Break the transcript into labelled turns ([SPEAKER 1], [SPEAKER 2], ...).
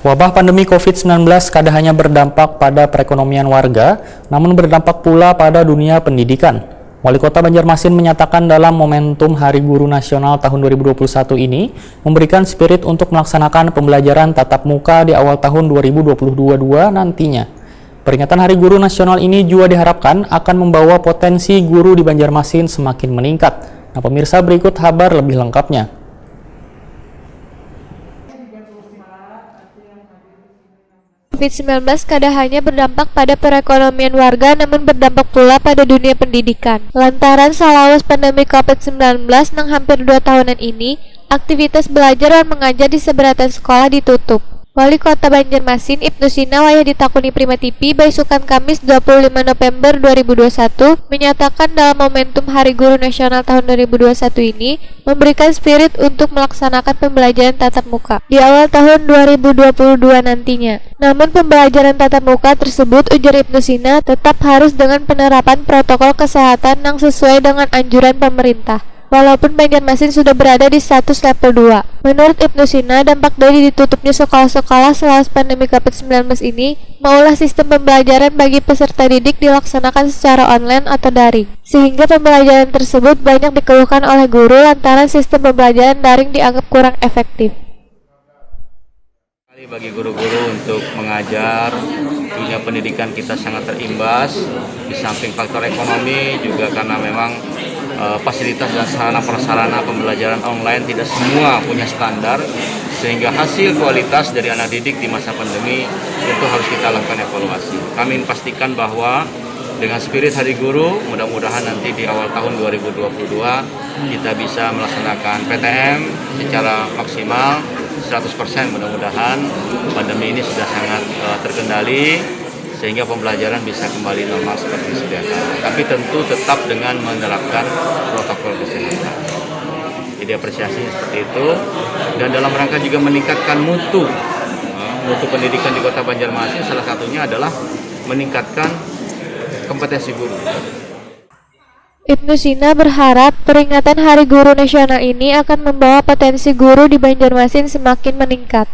[SPEAKER 1] Wabah pandemi COVID-19 kada hanya berdampak pada perekonomian warga, namun berdampak pula pada dunia pendidikan. Wali Kota Banjarmasin menyatakan dalam momentum Hari Guru Nasional tahun 2021 ini, memberikan spirit untuk melaksanakan pembelajaran tatap muka di awal tahun 2022 nantinya. Peringatan Hari Guru Nasional ini juga diharapkan akan membawa potensi guru di Banjarmasin semakin meningkat. Nah, pemirsa, berikut kabar lebih lengkapnya.
[SPEAKER 2] COVID-19 kada hanya berdampak pada perekonomian warga namun berdampak pula pada dunia pendidikan. Lantaran salawas pandemi COVID-19 nang hampir 2 tahunan ini, aktivitas belajar dan mengajar di seberatan sekolah ditutup. Wali Kota Banjarmasin Ibnu Sina wayah ditakuni Prima TV baisukan Kamis 25 November 2021 menyatakan dalam momentum Hari Guru Nasional tahun 2021 ini memberikan spirit untuk melaksanakan pembelajaran tatap muka di awal tahun 2022 nantinya. Namun pembelajaran tatap muka tersebut, ujar Ibnu Sina, tetap harus dengan penerapan protokol kesehatan yang sesuai dengan anjuran pemerintah. Walaupun Banjarmasin sudah berada di status level 2. Menurut Ibnu Sina, dampak dari ditutupnya sekolah-sekolah selaras pandemi COVID-19 ini, maulah sistem pembelajaran bagi peserta didik dilaksanakan secara online atau daring. Sehingga pembelajaran tersebut banyak dikeluhkan oleh guru lantaran sistem pembelajaran daring dianggap kurang efektif.
[SPEAKER 3] Bagi guru-guru untuk mengajar, dunia pendidikan kita sangat terimbas. Di samping faktor ekonomi juga karena memang fasilitas dan sarana-prasarana pembelajaran online tidak semua punya standar, sehingga hasil kualitas dari anak didik di masa pandemi itu harus kita lakukan evaluasi. Kami pastikan bahwa dengan spirit Hari Guru, mudah-mudahan nanti di awal tahun 2022 kita bisa melaksanakan PTM secara maksimal 100%. Mudah-mudahan pandemi ini sudah sangat terkendali sehingga pembelajaran bisa kembali normal seperti sedia kala. Tapi tentu tetap dengan menerapkan protokol kesehatan. Jadi apresiasi seperti itu, dan dalam rangka juga meningkatkan mutu pendidikan di Kota Banjarmasin, salah satunya adalah meningkatkan kompetensi guru.
[SPEAKER 2] Ibnu Sina berharap peringatan Hari Guru Nasional ini akan membawa potensi guru di Banjarmasin semakin meningkat.